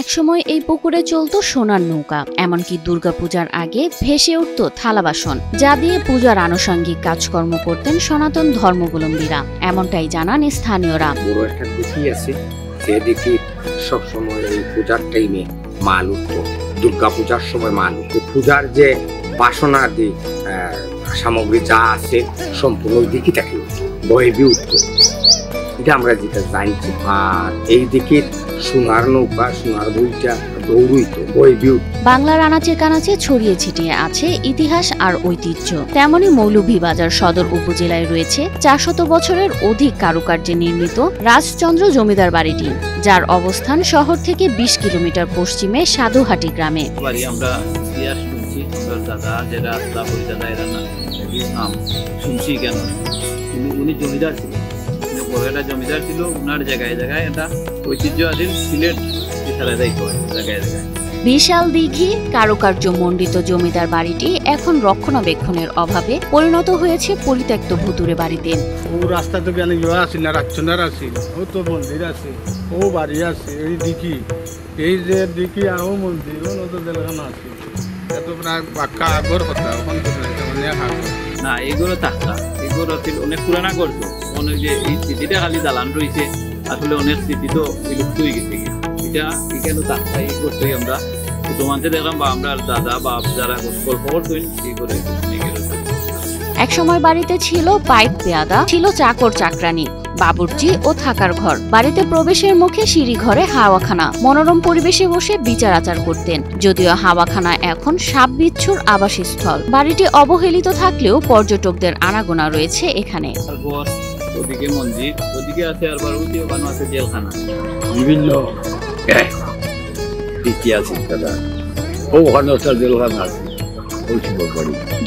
একসময় এই পুকুরে চলতো সোনার নৌকা, এমনকি দুর্গাপূজার আগে ভেসে উঠত থালা বাসন, যা দিয়ে পূজার আনুষঙ্গিক কাজকর্ম করতেন সনাতন ধর্মাবলম্বীরা। এমনটাই জানান স্থানীয়রা। বড় একটা খুশি আছে যে দেখি সবসময় এই পূজার টাইমে মাল উঠতো, দুর্গাপূজার সময় মাল উঠতো। পূজার যে বাসনাদি সামগ্রী যা আছে সম্পূর্ণ ওই দিকেটাকে বহেবি উঠতো, এটা আমরা যেটা জানছি। আর এই দিকে সোনার নৌকা, সোনার বইটা দৌড়ইতো বহেবি উঠতো। বাংলার আনাচে কানাচে ছড়িয়ে ছিটিয়ে আছে ইতিহাস আর ঐতিহ্য। তেমনি মৌলভীবাজার সদর উপজেলায় রয়েছে 400 বছরের অধিক কারুকার্যে নির্মিত রাজচন্দ্র জমিদার বাড়িটি, যার অবস্থান শহর থেকে 20 কিলোমিটার পশ্চিমে সাধুহাটি গ্রামে। আমরা ইতিহাস শুনছি, দাদা যারা দাদা এরা নাম শুনছি কেন, উনি জমিদার ছিলেন, বড় একটা জমিদার ছিল। ওনার জায়গায় জায়গায় এটা ঐতিহ্যবাহী সিলেট জায়গায় জায়গায় বিশাল দিঘি কারুকার্য মণ্ডিত জমিদার বাড়িটি এখন রক্ষণাবেক্ষণের অভাবে পরিণত হয়েছে পরিত্যক্ত ভুতুরে বাড়িতে। ও রাস্তা তো জ্ঞানী আছে না, রাজচন্দ্র আছে, ও তো মন্দির আছে, ও বাড়ি আছে, এই দিঘি, এই যে দিঘি আও মন্দির, ও নতুন এলাকা আছে, এত প্রায় বাক্কা আগর কথা ওখান না, এগুলো থাকতা, এগুলো অনেক পুরানা করতো। অনেক যে এই স্মৃতিটা খালি দালান রয়েছে, আসলে অনেক স্মৃতি তো বিলুপ্ত হয়ে গেছে। এটা এখানে থাকতা এই করতেই আমরা তোমাদের দেখলাম, বা আমরা দাদা বা যারা গল্প করতেন এই করে। একসময় বাড়িতে ছিল পাইপ পেয়াদা, ছিল চাকর চাকরানি, বাবুর্চি ও থাকার ঘর। বাড়িতে প্রবেশের মুখে সিঁড়ি ঘরে হাওয়াখানা, মনোরম পরিবেশে বসে বিচার আচার করতেন। যদিও হাওয়াখানা এখন সাপ বিচ্ছুর আবাসস্থল। বাড়িটি অবহেলিত থাকলেও পর্যটকদের আনাগোনা রয়েছে এখানে। ওদিকে মন্দির, ওদিকে আছে আর বারুতি, ওখানে আছে জেলখানা। বিভিন্ন ইতিহাস ওখানে জেলখানা আছে।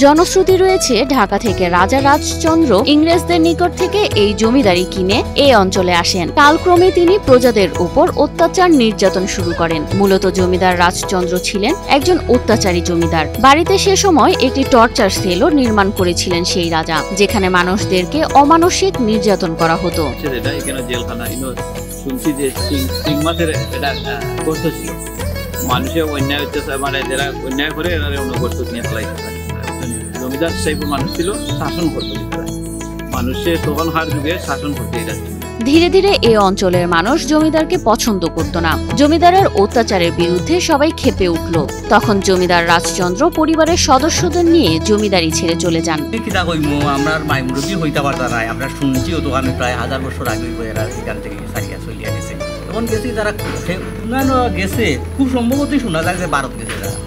জনশ্রুতি রয়েছে ঢাকা থেকে রাজা রাজচন্দ্র ইংরেজদের নিকট থেকে এই জমিদারি কিনে এই অঞ্চলে আসেন। কালক্রমে তিনি প্রজাদের উপর অত্যাচার নির্যাতন শুরু করেন। মূলত জমিদার রাজচন্দ্র ছিলেন একজন অত্যাচারী জমিদার। বাড়িতে সে সময় একটি টর্চার সেলও নির্মাণ করেছিলেন সেই রাজা, যেখানে মানুষদেরকে অমানসিক নির্যাতন করা হতো। শুনছি যে ছিল মানুষের অন্যায় অত্যাচার, মানে যারা অন্যায় করে এরা অনুগত নিয়ে ফেলাইতে পারে। জমিদার সাহেব মানুষ ছিল, শাসন করতো মানুষের, তখন হার যুগে শাসন করতে। ধীরে ধীরে এই অঞ্চলের মানুষ জমিদারকে পছন্দ করত না। জমিদারের অত্যাচারের বিরুদ্ধে সবাই ক্ষেপে উঠল। তখন জমিদার রাজচন্দ্র পরিবারের সদস্যদের নিয়ে জমিদারি ছেড়ে চলে যান। আমরা মাইমুরব্বী হইতে পারতাম না, আমরা শুনছি ও দোকানে প্রায় 1000 বছর আগে এখান থেকে সারিয়া চলিয়া গেছে। তখন গেছি তারা গেছে, খুব সম্ভবতই শোনা যায় যে ভারত গেছে তারা।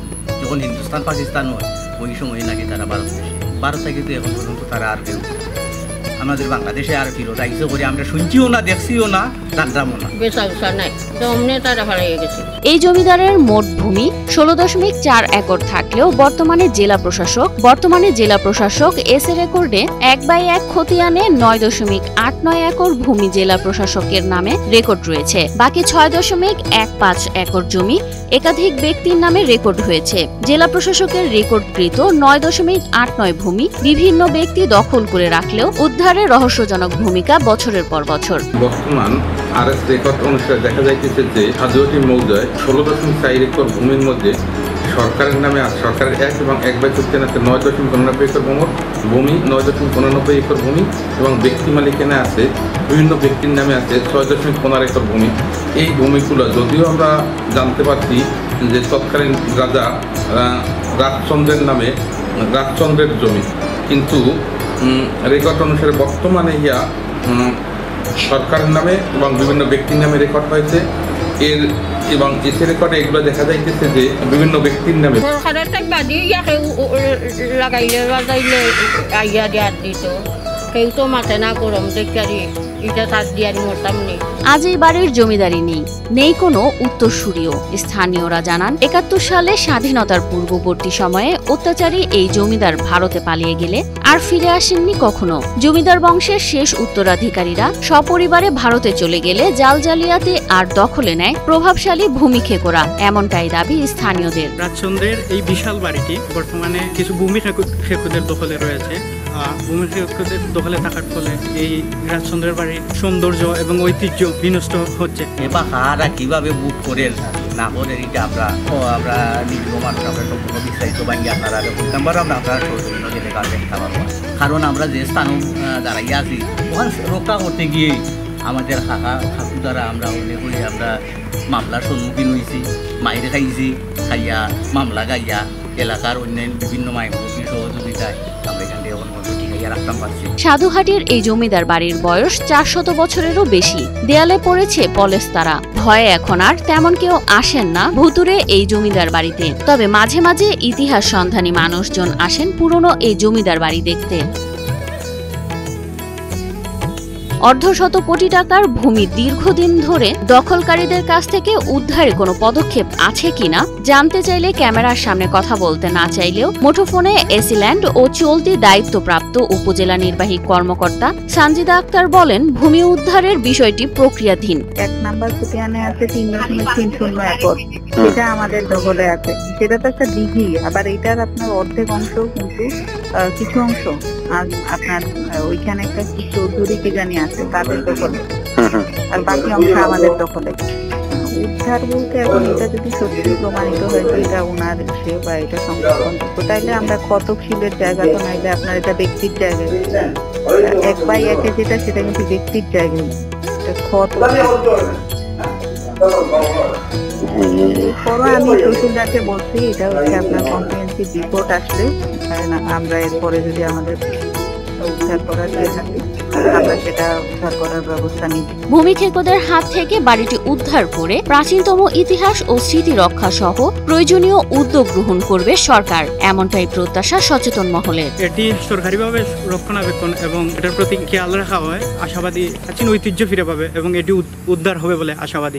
যখন হিন্দুস্তান পাকিস্তান হয় ওই সময় নাকি তারা ভারত গেছে। ভারত থেকে তো এখন পর্যন্ত তারা আর কেউ আমাদের বাংলাদেশে আর ফিরত আইসে করে আমরা শুনছিও না, দেখছিও না, জানতামও না। এই জমিদারের মোট ভূমি 16.4 একর থাকলেও বর্তমানে জেলা প্রশাসক এস এর রেকর্ডে 1/1 খতিয়ানে 9.89 একর ভূমি জেলা প্রশাসকের নামে রেকর্ড রয়েছে। বাকি 6.15 একর জমি একাধিক ব্যক্তির নামে রেকর্ড হয়েছে। জেলা প্রশাসকের রেকর্ডকৃত 9.89 ভূমি বিভিন্ন ব্যক্তি দখল করে রাখলেও উদ্ধারে রহস্যজনক ভূমিকা বছরের পর বছর। বর্তমান আরএস রেকর্ড অনুসারে দেখা যাইতেছে যে সাধুহাটি মৌজায় 16.4 একর ভূমির মধ্যে সরকারের নামে সরকারের 1 এবং 1/4 আছে 9.89 একর ভূমি, 9.89 একর ভূমি এবং ব্যক্তি মালিকানা আছে, বিভিন্ন ব্যক্তির নামে আছে 6.15 একর ভূমি। এই ভূমিগুলো যদিও আমরা জানতে পারছি যে তৎকালীন রাজা রাজচন্দ্রের নামে রাজচন্দ্রের জমি, কিন্তু রেকর্ড অনুসারে বর্তমানে সরকারের নামে এবং বিভিন্ন ব্যক্তির নামে রেকর্ড হয়েছে। এবং এসে রেকর্ডে এগুলো দেখা যাইতেছে যে বিভিন্ন ব্যক্তির নামে। আজ এই বাড়ির জমিদারি নেই কোনো উত্তরসূরিও। স্থানীয়রা জানান 71 সালে স্বাধীনতার পূর্ববর্তী সময়ে অত্যাচারী এই জমিদার ভারতে পালিয়ে গেলে আর ফিরে আসেননি কখনো। জমিদার বংশের শেষ উত্তরাধিকারীরা সপরিবারে ভারতে চলে গেলে জালজালিয়াতে আর দখলে নেয় প্রভাবশালী ভূমি খেকোরা, এমনটাই দাবি স্থানীয়দের। রাজচন্দ্রের এই বিশাল বাড়িটি বর্তমানে কিছু ভূমি খেকোদের দখলে রয়েছে। ভূমি ক্ষেত্রে দখলে থাকার ফলে এই রাজচন্দ্রের বাড়ির সৌন্দর্য এবং ঐতিহ্য বিনষ্ট হচ্ছে। এবার কারা কিভাবে বুক করেন না করেন এটা আমরা নির্ম মানুষ আমরা সম্পূর্ণ বিস্তারিত বাঙ্গি আপনারা নাম্বার আমরা আপনারা সৌজন্য জেলে কাজে দিতে পারবো। কারণ আমরা যে স্থান দাঁড়াইয়া আছি ওখানে রক্ষা করতে গিয়ে আমাদের কাকু দ্বারা আমরা অনেক করে আমরা মামলার সম্মুখীন হয়েছি, মাইরে খাইছি, খাইয়া মামলা গাইয়া এলাকার অন্যান্য বিভিন্ন মাইমুখী সহযোগিতায় আমরা এখান থেকে টিকাইয়া রাখতাম পারছি। সাধুহাটির এই জমিদার বাড়ির বয়স 400 বছরেরও বেশি। দেয়ালে পড়েছে পলেস্তারা। ভয়ে এখন আর তেমন কেউ আসেন না ভুতুরে এই জমিদার বাড়িতে। তবে মাঝে মাঝে ইতিহাস সন্ধানী মানুষজন আসেন পুরনো এই জমিদার বাড়ি দেখতে। অর্ধশত কোটি টাকার ভূমি দীর্ঘদিন ধরে দখলকারীদের কাছ থেকে উদ্ধারে কোনো পদক্ষেপ আছে কিনা জানতে চাইলে ক্যামেরার সামনে কথা বলতে না চাইলেও মুঠোফোনে এসিল্যান্ড ও চলতি দায়িত্বপ্রাপ্ত উপজেলা নির্বাহী কর্মকর্তা সানজিদা আক্তার বলেন, ভূমি উদ্ধারের বিষয়টি প্রক্রিয়াধীন। 1 নাম্বার কুটিয়ানে আছে 3.30 একর, এটা আমাদের দখলে আছে। সেটা তো একটা দিঘি, আবার এটার আপনার অর্ধেক অংশ কিন্তু কিছু অংশ আপনার ওইখানে একটা চৌধুরী কি জানি আছে তাদের দখলে, আর বাকি অংশ আমাদের দখলে। উদ্ধার বলতে এখন এটা যদি সত্যি প্রমাণিত হয় যে এটা ওনার সে বা এটা সংরক্ষণ, তাইলে আমরা কতকশীলের জায়গা তো নাইলে আপনার এটা ব্যক্তির জায়গায় 1/1 যেটা সেটা কিন্তু ব্যক্তির জায়গায় পরে আমি তহসিলদারকে বলছি এটা হচ্ছে আপনার কম্প্রিহেনসিভ রিপোর্ট আসলে আমরা এরপরে যদি আমাদের উদ্ধার করার থাকে আমরা সেটা উদ্ধার করার ব্যবস্থা নিই। ভূমি খেকোদের হাত থেকে বাড়িটি উদ্ধার করে প্রাচীনতম ইতিহাস ও স্মৃতি রক্ষা সহ প্রয়োজনীয় উদ্যোগ গ্রহণ করবে সরকার, এমনটাই প্রত্যাশা সচেতন মহলের। এটি সরকারিভাবে রক্ষণাবেক্ষণ এবং এটার প্রতি খেয়াল রাখা হয়, আশাবাদী প্রাচীন ঐতিহ্য ফিরে পাবে এবং এটি উদ্ধার হবে বলে আশাবাদী।